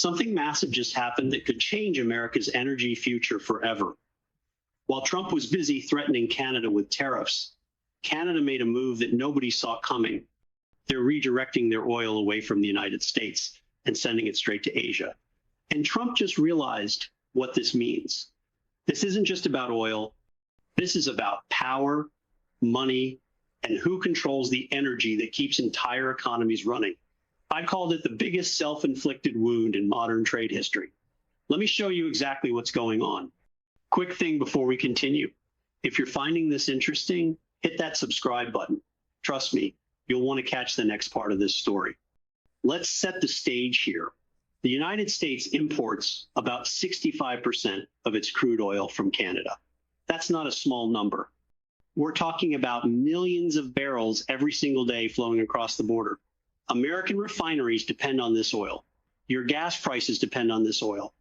Something massive just happened that could change America's energy future forever. While Trump was busy threatening Canada with tariffs, Canada made a move that nobody saw coming. They're redirecting their oil away from the United States and sending it straight to Asia. And Trump just realized what this means. This isn't just about oil. This is about power, money, and who controls the energy that keeps entire economies running. I called it the biggest self-inflicted wound in modern trade history. Let me show you exactly what's going on. Quick thing before we continue. If you're finding this interesting, hit that subscribe button. Trust me, you'll want to catch the next part of this story. Let's set the stage here. The United States imports about 65% of its crude oil from Canada. That's not a small number. We're talking about millions of barrels every single day flowing across the border. American refineries depend on this oil. Your gas prices depend on this oil.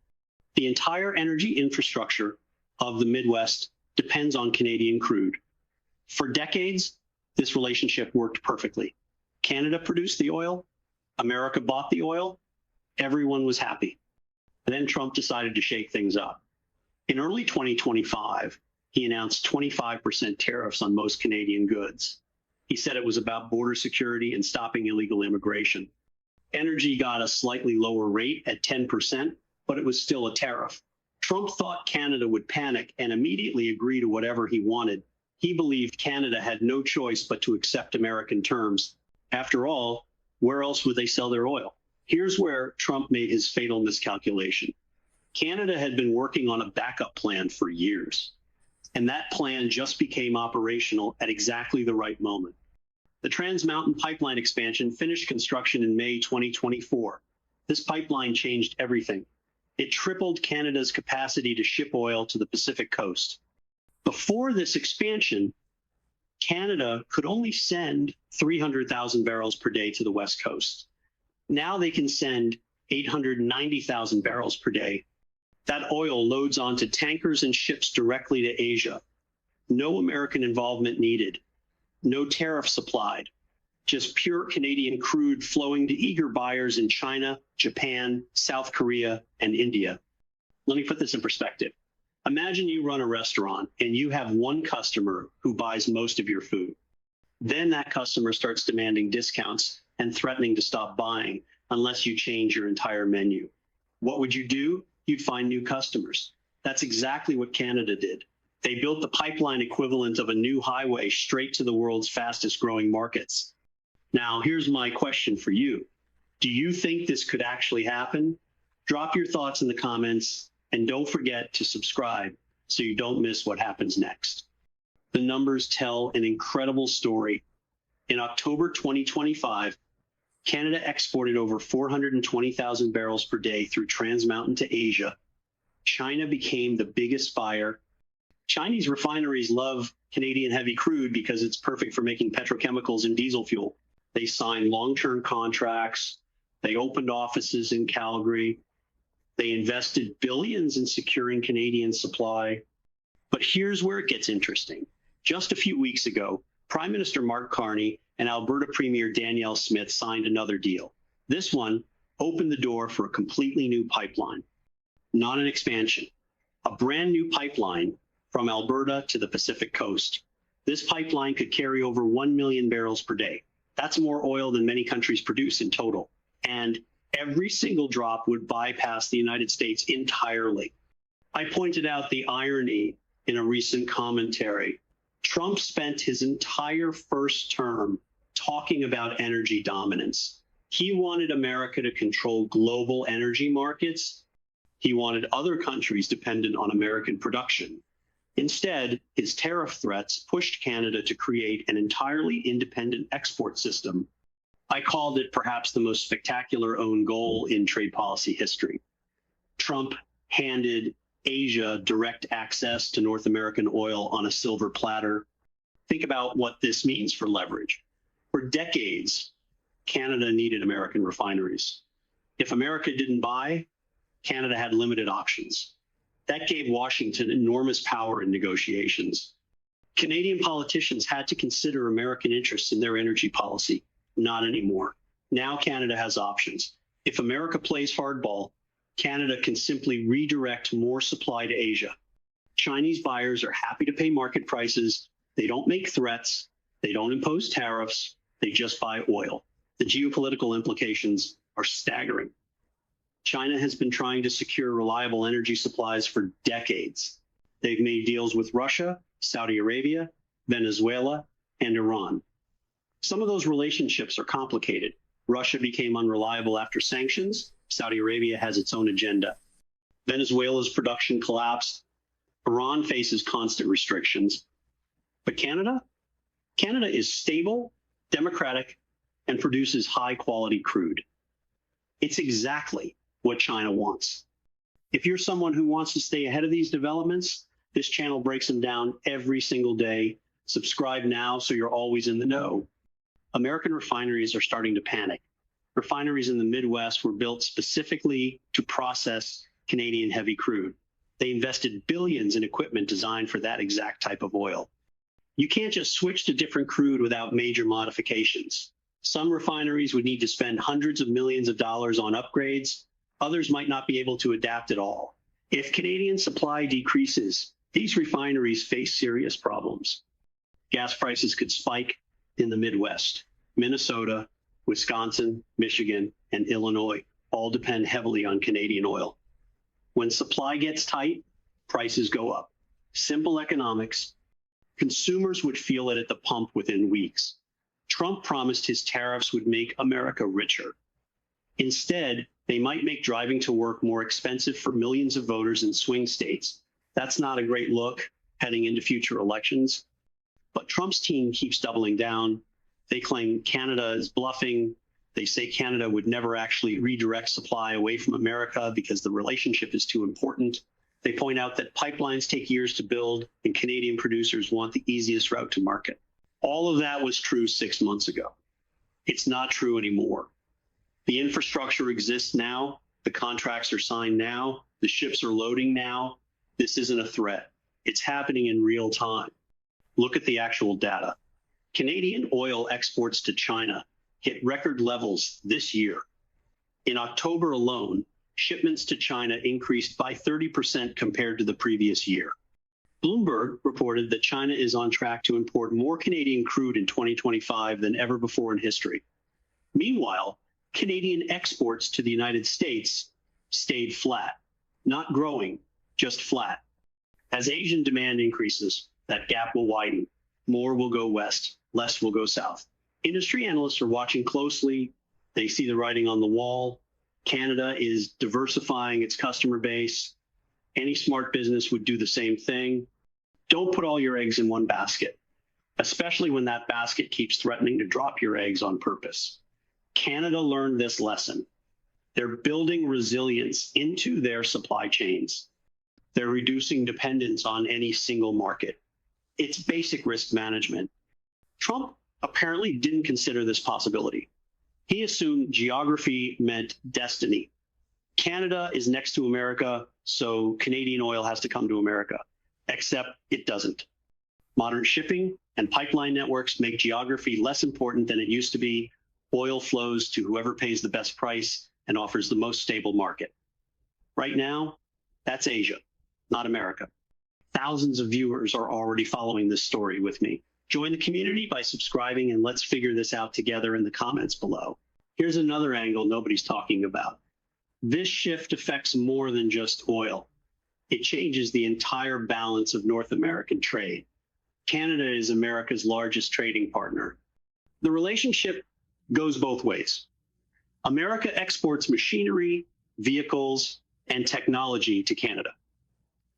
The entire energy infrastructure of the Midwest depends on Canadian crude. For decades, this relationship worked perfectly. Canada produced the oil, America bought the oil, everyone was happy. And then Trump decided to shake things up. In early 2025, he announced 25% tariffs on most Canadian goods. He said it was about border security and stopping illegal immigration. Energy got a slightly lower rate at 10%, but it was still a tariff. Trump thought Canada would panic and immediately agree to whatever he wanted. He believed Canada had no choice but to accept American terms. After all, where else would they sell their oil? Here's where Trump made his fatal miscalculation. Canada had been working on a backup plan for years, and that plan just became operational at exactly the right moment. The Trans Mountain Pipeline expansion finished construction in May 2024. This pipeline changed everything. It tripled Canada's capacity to ship oil to the Pacific coast. Before this expansion, Canada could only send 300,000 barrels per day to the West Coast. Now they can send 890,000 barrels per day. That oil loads onto tankers and ships directly to Asia. No American involvement needed. No tariffs applied. Just pure Canadian crude flowing to eager buyers in China, Japan, South Korea, and India. Let me put this in perspective. Imagine you run a restaurant and you have one customer who buys most of your food. Then that customer starts demanding discounts and threatening to stop buying unless you change your entire menu. What would you do? You'd find new customers. That's exactly what Canada did. They built the pipeline equivalent of a new highway straight to the world's fastest growing markets. Now, here's my question for you. Do you think this could actually happen? Drop your thoughts in the comments and don't forget to subscribe so you don't miss what happens next. The numbers tell an incredible story. In October 2025, Canada exported over 420,000 barrels per day through Trans Mountain to Asia. China became the biggest buyer. Chinese refineries love Canadian heavy crude because it's perfect for making petrochemicals and diesel fuel. They signed long-term contracts. They opened offices in Calgary. They invested billions in securing Canadian supply. But here's where it gets interesting. Just a few weeks ago, Prime Minister Mark Carney and Alberta Premier Danielle Smith signed another deal. This one opened the door for a completely new pipeline, not an expansion, a brand new pipeline from Alberta to the Pacific coast. This pipeline could carry over 1 million barrels per day. That's more oil than many countries produce in total. And every single drop would bypass the United States entirely. I pointed out the irony in a recent commentary. Trump spent his entire first term talking about energy dominance. He wanted America to control global energy markets. He wanted other countries dependent on American production. Instead, his tariff threats pushed Canada to create an entirely independent export system. I called it perhaps the most spectacular own goal in trade policy history. Trump handed Asia direct access to North American oil on a silver platter. Think about what this means for leverage. For decades, Canada needed American refineries. If America didn't buy, Canada had limited options. That gave Washington enormous power in negotiations. Canadian politicians had to consider American interests in their energy policy. Not anymore. Now Canada has options. If America plays hardball, Canada can simply redirect more supply to Asia. Chinese buyers are happy to pay market prices. They don't make threats. They don't impose tariffs. They just buy oil. The geopolitical implications are staggering. China has been trying to secure reliable energy supplies for decades. They've made deals with Russia, Saudi Arabia, Venezuela, and Iran. Some of those relationships are complicated. Russia became unreliable after sanctions. Saudi Arabia has its own agenda. Venezuela's production collapsed. Iran faces constant restrictions. But Canada? Canada is stable, democratic, and produces high-quality crude. It's exactly what China wants. If you're someone who wants to stay ahead of these developments, this channel breaks them down every single day. Subscribe now so you're always in the know. American refineries are starting to panic. Refineries in the Midwest were built specifically to process Canadian heavy crude. They invested billions in equipment designed for that exact type of oil. You can't just switch to different crude without major modifications. Some refineries would need to spend hundreds of millions of dollars on upgrades. Others might not be able to adapt at all. If Canadian supply decreases, these refineries face serious problems. Gas prices could spike in the Midwest. Minnesota, Wisconsin, Michigan, and Illinois all depend heavily on Canadian oil. When supply gets tight, prices go up. Simple economics. Consumers would feel it at the pump within weeks. Trump promised his tariffs would make America richer. Instead, they might make driving to work more expensive for millions of voters in swing states. That's not a great look heading into future elections. But Trump's team keeps doubling down. They claim Canada is bluffing. They say Canada would never actually redirect supply away from America because the relationship is too important. They point out that pipelines take years to build and Canadian producers want the easiest route to market. All of that was true 6 months ago. It's not true anymore. The infrastructure exists now. The contracts are signed now. The ships are loading now. This isn't a threat. It's happening in real time. Look at the actual data. Canadian oil exports to China hit record levels this year. In October alone, shipments to China increased by 30% compared to the previous year. Bloomberg reported that China is on track to import more Canadian crude in 2025 than ever before in history. Meanwhile, Canadian exports to the United States stayed flat, not growing, just flat. As Asian demand increases, that gap will widen. More will go west, less will go south. Industry analysts are watching closely. They see the writing on the wall. Canada is diversifying its customer base. Any smart business would do the same thing. Don't put all your eggs in one basket, especially when that basket keeps threatening to drop your eggs on purpose. Canada learned this lesson. They're building resilience into their supply chains. They're reducing dependence on any single market. It's basic risk management. Trump apparently didn't consider this possibility. He assumed geography meant destiny. Canada is next to America, so Canadian oil has to come to America, except it doesn't. Modern shipping and pipeline networks make geography less important than it used to be. Oil flows to whoever pays the best price and offers the most stable market. Right now, that's Asia, not America. Thousands of viewers are already following this story with me. Join the community by subscribing and let's figure this out together in the comments below. Here's another angle nobody's talking about. This shift affects more than just oil. It changes the entire balance of North American trade. Canada is America's largest trading partner. The relationship goes both ways. America exports machinery, vehicles, and technology to Canada.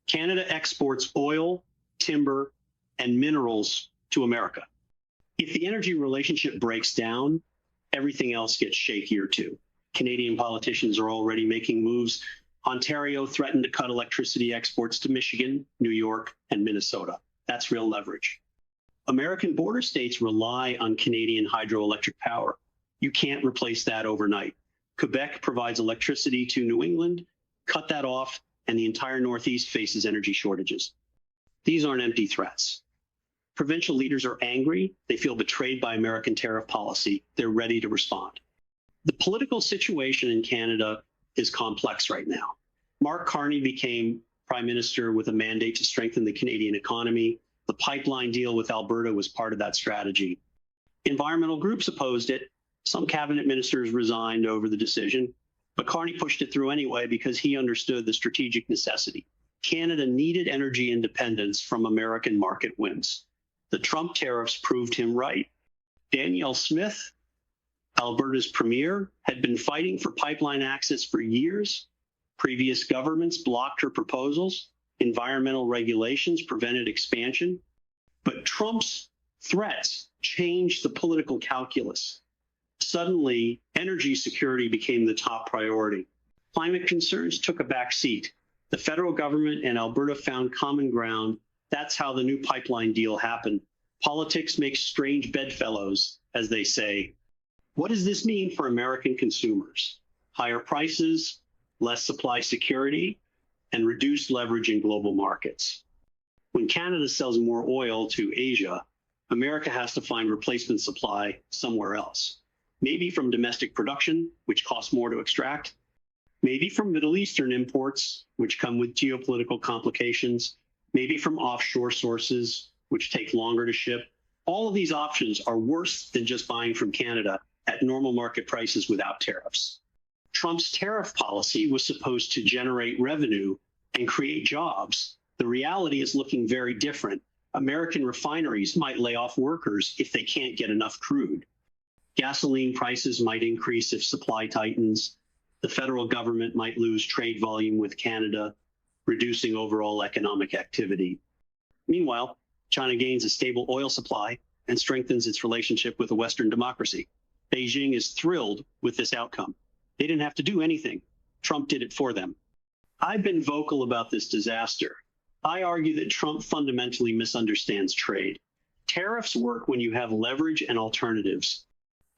Canada exports oil, timber, and minerals to America. If the energy relationship breaks down, everything else gets shakier too. Canadian politicians are already making moves. Ontario threatened to cut electricity exports to Michigan, New York, and Minnesota. That's real leverage. American border states rely on Canadian hydroelectric power. You can't replace that overnight. Quebec provides electricity to New England. Cut that off, and the entire Northeast faces energy shortages. These aren't empty threats. Provincial leaders are angry. They feel betrayed by American tariff policy. They're ready to respond. The political situation in Canada is complex right now. Mark Carney became prime minister with a mandate to strengthen the Canadian economy. The pipeline deal with Alberta was part of that strategy. Environmental groups opposed it. Some cabinet ministers resigned over the decision, but Carney pushed it through anyway because he understood the strategic necessity. Canada needed energy independence from American market whims. The Trump tariffs proved him right. Danielle Smith, Alberta's premier, had been fighting for pipeline access for years. Previous governments blocked her proposals. Environmental regulations prevented expansion. But Trump's threats changed the political calculus. Suddenly, energy security became the top priority. Climate concerns took a back seat. The federal government and Alberta found common ground. That's how the new pipeline deal happened. Politics makes strange bedfellows, as they say. What does this mean for American consumers? Higher prices, less supply security, and reduced leverage in global markets. When Canada sells more oil to Asia, America has to find replacement supply somewhere else. Maybe from domestic production, which costs more to extract. Maybe from Middle Eastern imports, which come with geopolitical complications. Maybe from offshore sources, which take longer to ship. All of these options are worse than just buying from Canada at normal market prices without tariffs. Trump's tariff policy was supposed to generate revenue and create jobs. The reality is looking very different. American refineries might lay off workers if they can't get enough crude. Gasoline prices might increase if supply tightens. The federal government might lose trade volume with Canada, reducing overall economic activity. Meanwhile, China gains a stable oil supply and strengthens its relationship with a Western democracy. Beijing is thrilled with this outcome. They didn't have to do anything. Trump did it for them. I've been vocal about this disaster. I argue that Trump fundamentally misunderstands trade. Tariffs work when you have leverage and alternatives.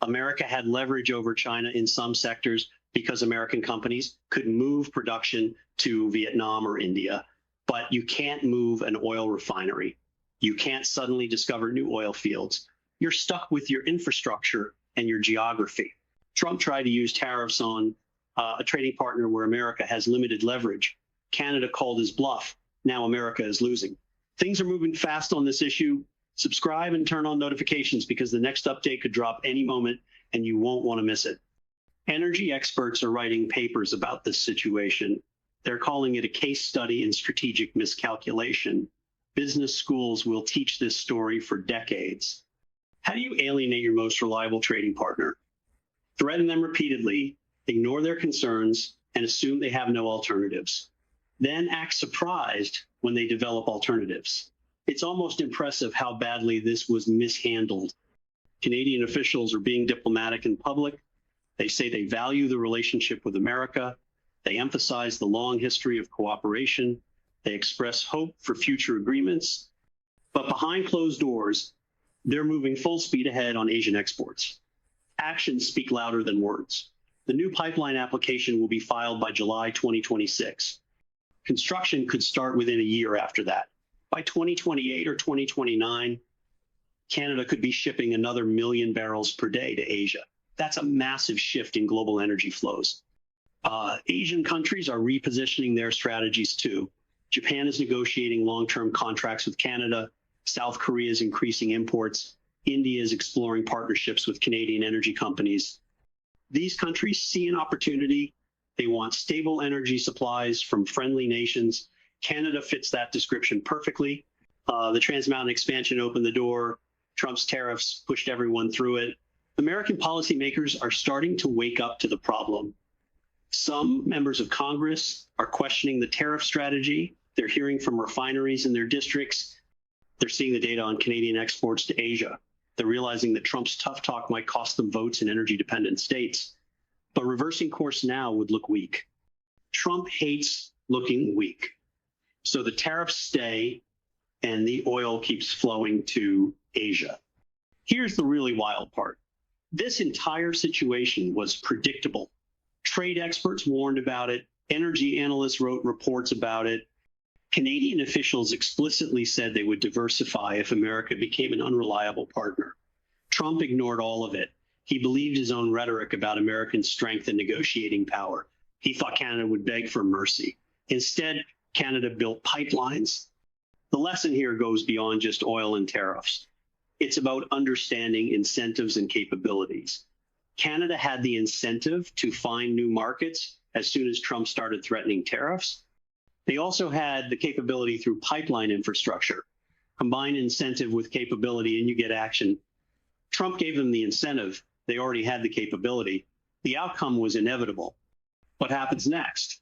America had leverage over China in some sectors because American companies could move production to Vietnam or India, but you can't move an oil refinery. You can't suddenly discover new oil fields. You're stuck with your infrastructure and your geography. Trump tried to use tariffs on a trading partner where America has limited leverage. Canada called his bluff. Now America is losing. Things are moving fast on this issue. Subscribe and turn on notifications because the next update could drop any moment and you won't want to miss it. Energy experts are writing papers about this situation. They're calling it a case study in strategic miscalculation. Business schools will teach this story for decades. How do you alienate your most reliable trading partner? Threaten them repeatedly, ignore their concerns, and assume they have no alternatives. Then act surprised when they develop alternatives. It's almost impressive how badly this was mishandled. Canadian officials are being diplomatic in public. They say they value the relationship with America. They emphasize the long history of cooperation. They express hope for future agreements. But behind closed doors, they're moving full speed ahead on Asian exports. Actions speak louder than words. The new pipeline application will be filed by July 2026. Construction could start within a year after that. By 2028 or 2029, Canada could be shipping another 1 million barrels per day to Asia. That's a massive shift in global energy flows. Asian countries are repositioning their strategies too. Japan is negotiating long-term contracts with Canada. South Korea is increasing imports. India is exploring partnerships with Canadian energy companies. These countries see an opportunity. They want stable energy supplies from friendly nations. Canada fits that description perfectly. The Trans Mountain expansion opened the door. Trump's tariffs pushed everyone through it. American policymakers are starting to wake up to the problem. Some members of Congress are questioning the tariff strategy. They're hearing from refineries in their districts. They're seeing the data on Canadian exports to Asia. They're realizing that Trump's tough talk might cost them votes in energy-dependent states. But reversing course now would look weak. Trump hates looking weak. So the tariffs stay and the oil keeps flowing to Asia. Here's the really wild part. This entire situation was predictable. Trade experts warned about it. Energy analysts wrote reports about it. Canadian officials explicitly said they would diversify if America became an unreliable partner. Trump ignored all of it. He believed his own rhetoric about American strength and negotiating power. He thought Canada would beg for mercy. Instead, Canada built pipelines. The lesson here goes beyond just oil and tariffs. It's about understanding incentives and capabilities. Canada had the incentive to find new markets as soon as Trump started threatening tariffs. They also had the capability through pipeline infrastructure. Combine incentive with capability and you get action. Trump gave them the incentive. They already had the capability. The outcome was inevitable. What happens next?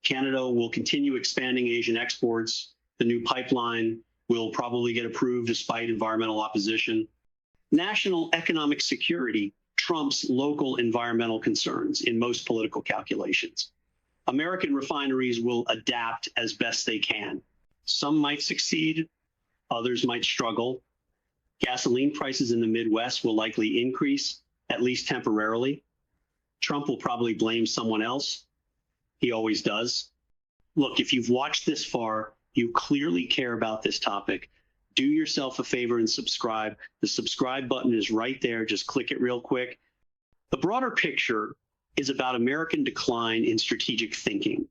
Canada will continue expanding Asian exports. The new pipeline will probably get approved despite environmental opposition. National economic security trumps local environmental concerns in most political calculations. American refineries will adapt as best they can. Some might succeed, others might struggle. Gasoline prices in the Midwest will likely increase, at least temporarily. Trump will probably blame someone else. He always does. Look, if you've watched this far, you clearly care about this topic. Do yourself a favor and subscribe. The subscribe button is right there. Just click it real quick. The broader picture is about American decline in strategic thinking.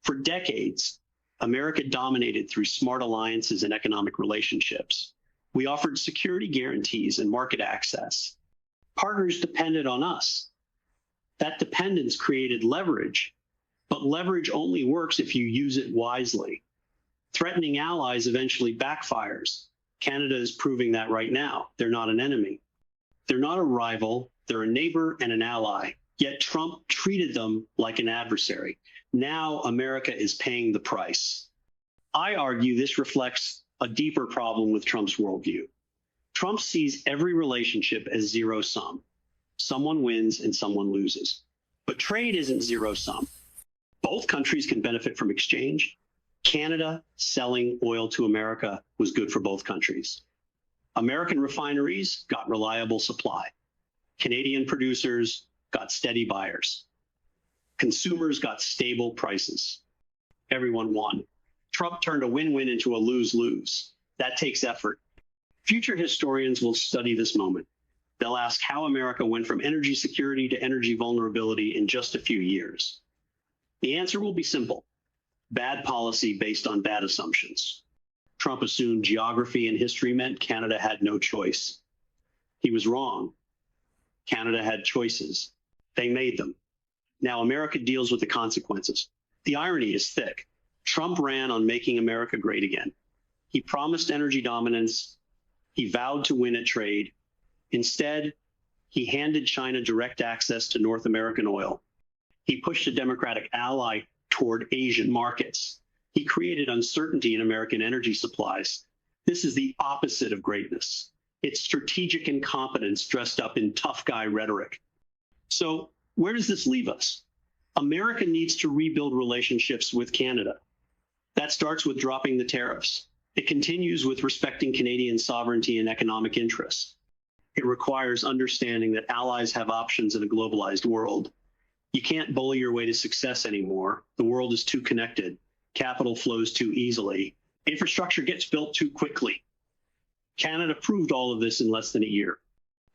For decades, America dominated through smart alliances and economic relationships. We offered security guarantees and market access. Partners depended on us. That dependence created leverage, but leverage only works if you use it wisely. Threatening allies eventually backfires. Canada is proving that right now. They're not an enemy. They're not a rival. They're a neighbor and an ally. Yet Trump treated them like an adversary. Now America is paying the price. I argue this reflects a deeper problem with Trump's worldview. Trump sees every relationship as zero sum. Someone wins and someone loses. But trade isn't zero sum. Both countries can benefit from exchange. Canada selling oil to America was good for both countries. American refineries got reliable supply. Canadian producers got steady buyers. Consumers got stable prices. Everyone won. Trump turned a win-win into a lose-lose. That takes effort. Future historians will study this moment. They'll ask how America went from energy security to energy vulnerability in just a few years. The answer will be simple. Bad policy based on bad assumptions. Trump assumed geography and history meant Canada had no choice. He was wrong. Canada had choices. They made them. Now America deals with the consequences. The irony is thick. Trump ran on making America great again. He promised energy dominance. He vowed to win at trade. Instead, he handed China direct access to North American oil. He pushed a Democratic ally toward Asian markets. He created uncertainty in American energy supplies. This is the opposite of greatness. It's strategic incompetence dressed up in tough guy rhetoric. So where does this leave us? America needs to rebuild relationships with Canada. That starts with dropping the tariffs. It continues with respecting Canadian sovereignty and economic interests. It requires understanding that allies have options in a globalized world. You can't bully your way to success anymore. The world is too connected. Capital flows too easily. Infrastructure gets built too quickly. Canada proved all of this in less than a year.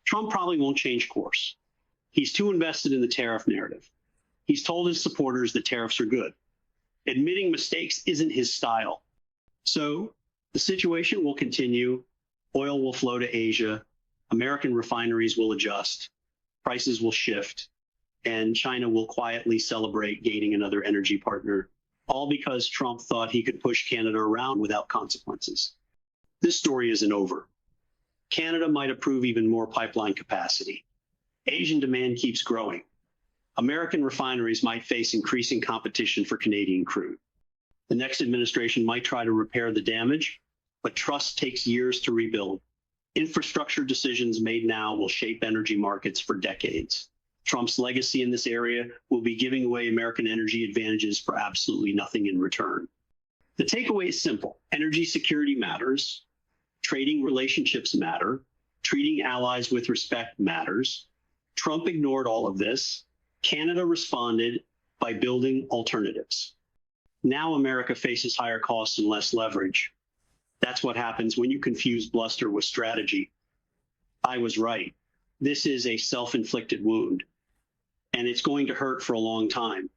Trump probably won't change course. He's too invested in the tariff narrative. He's told his supporters that tariffs are good. Admitting mistakes isn't his style. So the situation will continue. Oil will flow to Asia. American refineries will adjust. Prices will shift. And China will quietly celebrate gaining another energy partner, all because Trump thought he could push Canada around without consequences. This story isn't over. Canada might approve even more pipeline capacity. Asian demand keeps growing. American refineries might face increasing competition for Canadian crude. The next administration might try to repair the damage, but trust takes years to rebuild. Infrastructure decisions made now will shape energy markets for decades. Trump's legacy in this area will be giving away American energy advantages for absolutely nothing in return. The takeaway is simple. Energy security matters. Trading relationships matter. Treating allies with respect matters. Trump ignored all of this. Canada responded by building alternatives. Now America faces higher costs and less leverage. That's what happens when you confuse bluster with strategy. I was right. This is a self-inflicted wound, and it's going to hurt for a long time.